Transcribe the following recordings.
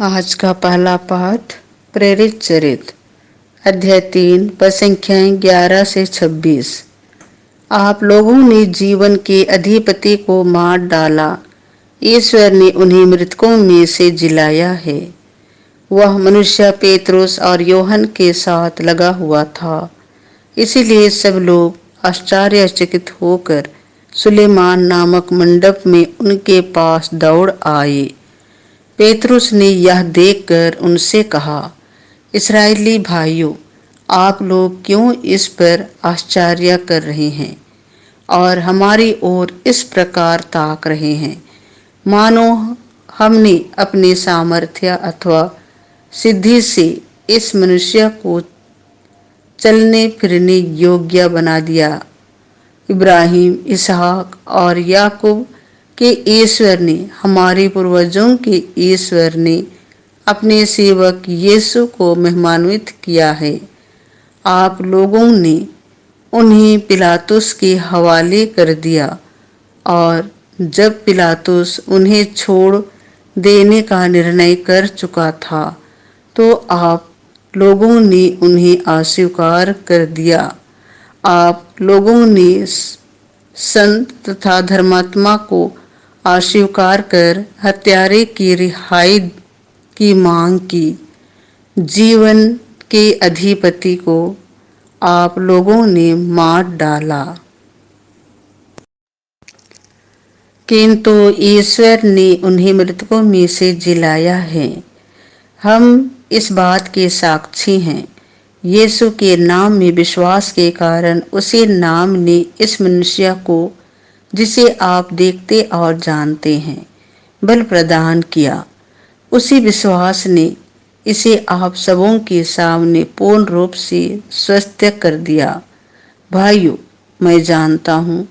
आज का पहला पाठ प्रेरित चरित्र अध्याय 3 पद संख्याएं 11 से 26। आप लोगों ने जीवन के अधिपति को मार डाला, ईश्वर ने उन्हें मृतकों में से जिलाया है। वह मनुष्य पेत्रुस और योहन के साथ लगा हुआ था, इसीलिए सब लोग आश्चर्यचकित होकर सुलेमान नामक मंडप में उनके पास दौड़ आए। पेतरुस ने यह देखकर उनसे कहा, इस्राएली भाइयों, आप लोग क्यों इस पर आश्चर्य कर रहे हैं और हमारी ओर इस प्रकार ताक रहे हैं, मानो हमने अपने सामर्थ्य अथवा सिद्धि से इस मनुष्य को चलने फिरने योग्य बना दिया। इब्राहिम, इसहाक और याकूब के ईश्वर ने, हमारे पूर्वजों के ईश्वर ने अपने सेवक यीशु को महिमान्वित किया है। आप लोगों ने उन्हें पिलातुस के हवाले कर दिया और जब पिलातुस उन्हें छोड़ देने का निर्णय कर चुका था तो आप लोगों ने उन्हें अस्वीकार कर दिया। आप लोगों ने संत तथा धर्मात्मा को अस्वीकार कर हत्यारे की रिहाई की मांग की। जीवन के अधिपति को आप लोगों ने मार डाला, किंतु ईश्वर ने उन्हें मृतकों में से जिलाया है। हम इस बात के साक्षी हैं। यीशु के नाम में विश्वास के कारण उसी नाम ने इस मनुष्य को, जिसे आप देखते और जानते हैं, बल प्रदान किया। उसी विश्वास ने इसे आप सबों के सामने पूर्ण रूप से स्वस्थ कर दिया। भाइयों, मैं जानता हूँ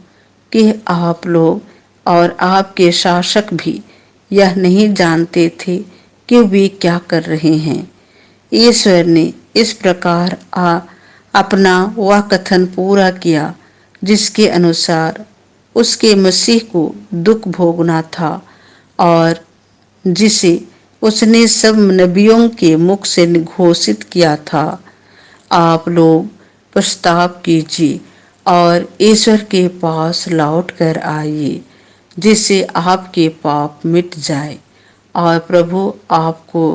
कि आप लोग और आपके शासक भी यह नहीं जानते थे कि वे क्या कर रहे हैं। ईश्वर ने इस प्रकार अपना वह कथन पूरा किया जिसके अनुसार उसके मसीह को दुख भोगना था और जिसे उसने सब नबियों के मुख से घोषित किया था। आप लोग पश्चाताप कीजिए और ईश्वर के पास लौट कर आइए, जिससे आपके पाप मिट जाए और प्रभु आपको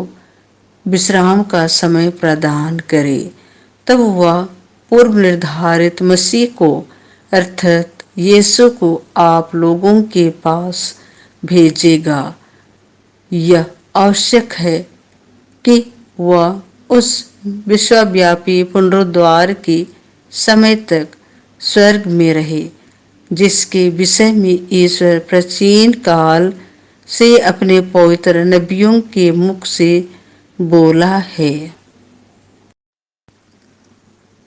विश्राम का समय प्रदान करे। तब वह पूर्व निर्धारित मसीह को अर्थात यीशु को आप लोगों के पास भेजेगा। यह आवश्यक है कि वह उस विश्वव्यापी पुनरुद्धार के समय तक स्वर्ग में रहे, जिसके विषय में ईश्वर प्राचीन काल से अपने पवित्र नबियों के मुख से बोला है।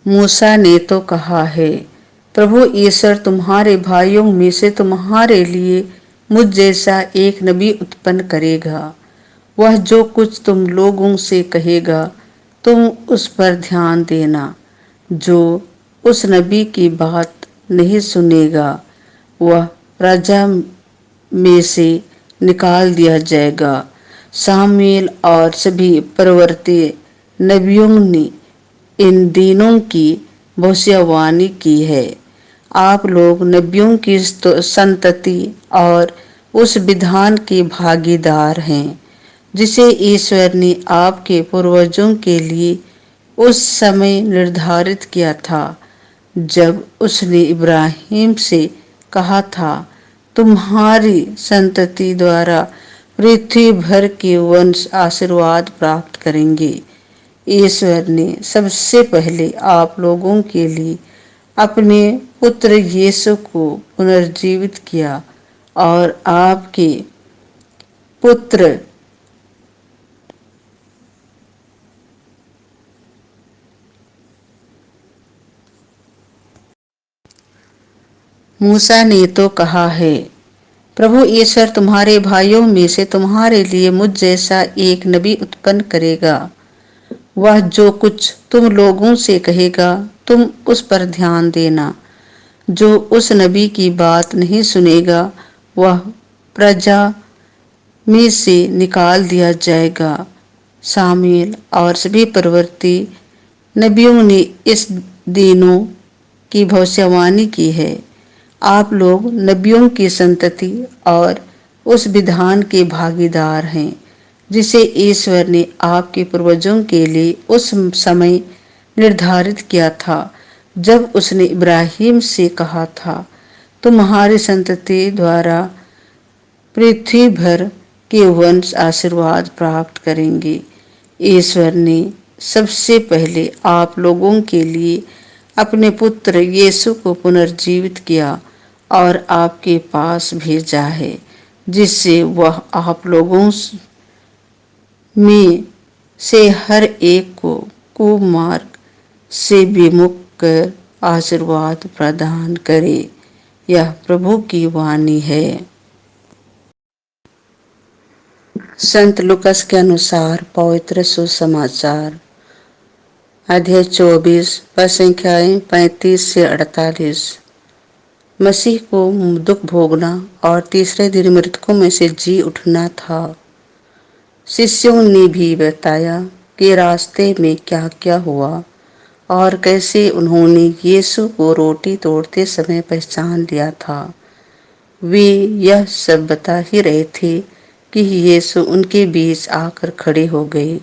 मूसा ने तो कहा है, प्रभु ईश्वर तुम्हारे भाइयों में से तुम्हारे लिए मुझ जैसा एक नबी उत्पन्न करेगा। वह जो कुछ तुम लोगों से कहेगा तुम उस पर ध्यान देना। जो उस नबी की बात नहीं सुनेगा वह प्रजा में से निकाल दिया जाएगा। शामुएल और सभी परवर्ती नबियों ने इन दिनों की भविष्यवाणी की है। आप लोग नबियों की संतति और उस विधान के भागीदार हैं जिसे ईश्वर ने आपके पूर्वजों के लिए उस समय निर्धारित किया था, जब उसने इब्राहिम से कहा था, तुम्हारी संतति द्वारा पृथ्वी भर के वंश आशीर्वाद प्राप्त करेंगे। ईश्वर ने सबसे पहले आप लोगों के लिए अपने पुत्र यीशु को पुनर्जीवित किया और आपके पुत्र मूसा ने तो कहा है, प्रभु ईश्वर तुम्हारे भाइयों में से तुम्हारे लिए मुझ जैसा एक नबी उत्पन्न करेगा। वह जो कुछ तुम लोगों से कहेगा तुम उस पर ध्यान देना। जो उस नबी की बात नहीं सुनेगा वह प्रजा में से निकाल दिया जाएगा। शामिल और सभी प्रवृत्ति नबियों ने इस दिनों की भविष्यवाणी की है। आप लोग नबियों की संतति और उस विधान के भागीदार हैं जिसे ईश्वर ने आपके पूर्वजों के लिए उस समय निर्धारित किया था जब उसने इब्राहिम से कहा था, तुम्हारी संतति द्वारा पृथ्वी भर के वंश आशीर्वाद प्राप्त करेंगे। ईश्वर ने सबसे पहले आप लोगों के लिए अपने पुत्र यीशु को पुनर्जीवित किया और आपके पास भेजा है, जिससे वह आप लोगों में से हर एक को कुमार्ग से विमुख कर आशीर्वाद प्रदान करे। यह प्रभु की वाणी है। संत लुकस के अनुसार पवित्र सुसमाचार अध्याय 24 पद संख्याएं 35 से 48। मसीह को दुख भोगना और तीसरे दिन मृतकों में से जी उठना था। शिष्यों ने भी बताया कि रास्ते में क्या क्या हुआ और कैसे उन्होंने यीशु को रोटी तोड़ते समय पहचान लिया था। वे यह सब बता ही रहे थे कि यीशु उनके बीच आकर खड़े हो गए।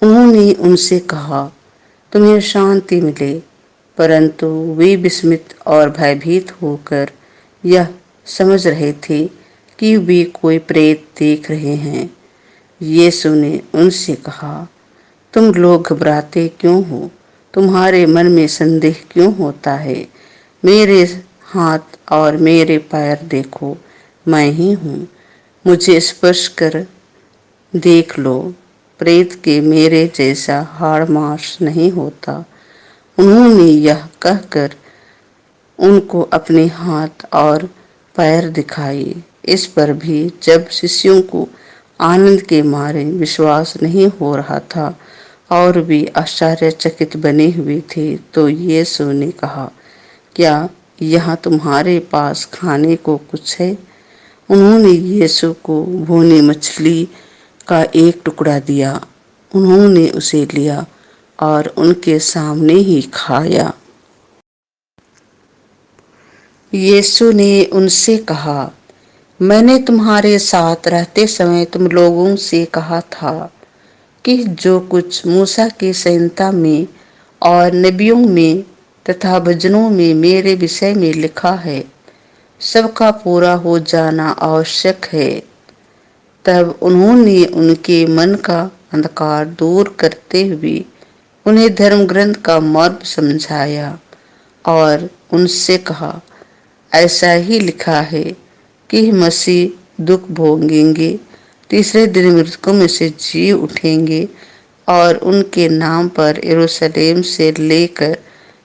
उन्होंने उनसे कहा, तुम्हें शांति मिले। परंतु वे विस्मित और भयभीत होकर यह समझ रहे थे कि वे कोई प्रेत देख रहे हैं। यीशु ने उनसे कहा, तुम लोग घबराते क्यों हो? तुम्हारे मन में संदेह क्यों होता है? मेरे हाथ और मेरे पैर देखो, मैं ही हूँ। मुझे स्पर्श कर देख लो। प्रेत के मेरे जैसा हाड़ मांस नहीं होता। उन्होंने यह कहकर उनको अपने हाथ और पैर दिखाए। इस पर भी जब शिष्यों को आनंद के मारे विश्वास नहीं हो रहा था और वे आश्चर्यचकित बने हुए थे, तो यीशु ने कहा, क्या यहाँ तुम्हारे पास खाने को कुछ है? उन्होंने यीशु को भुनी मछली का एक टुकड़ा दिया। उन्होंने उसे लिया और उनके सामने ही खाया। यीशु ने उनसे कहा, मैंने तुम्हारे साथ रहते समय तुम लोगों से कहा था कि जो कुछ मूसा की संहिता में और नबियों में तथा भजनों में मेरे विषय में लिखा है, सबका पूरा हो जाना आवश्यक है। तब उन्होंने उनके मन का अंधकार दूर करते हुए उन्हें धर्म ग्रंथ का मर्म समझाया और उनसे कहा, ऐसा ही लिखा है कि मसीह दुख भोगेंगे, तीसरे दिन मृतकों में से जी उठेंगे और उनके नाम पर यरूशलेम से लेकर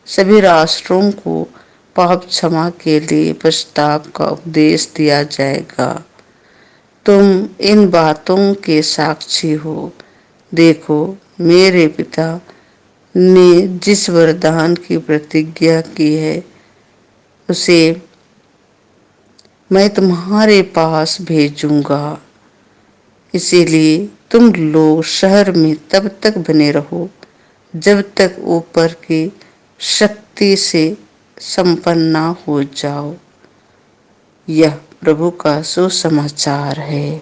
सभी राष्ट्रों को पाप क्षमा के लिए पश्चाताप का उपदेश दिया जाएगा। तुम इन बातों के साक्षी हो। देखो, मेरे पिता ने जिस वरदान की प्रतिज्ञा की है उसे मैं तुम्हारे पास भेजूंगा। इसीलिए तुम लोग शहर में तब तक बने रहो जब तक ऊपर की शक्ति से संपन्न ना हो जाओ। यह प्रभु का सुसमाचार है।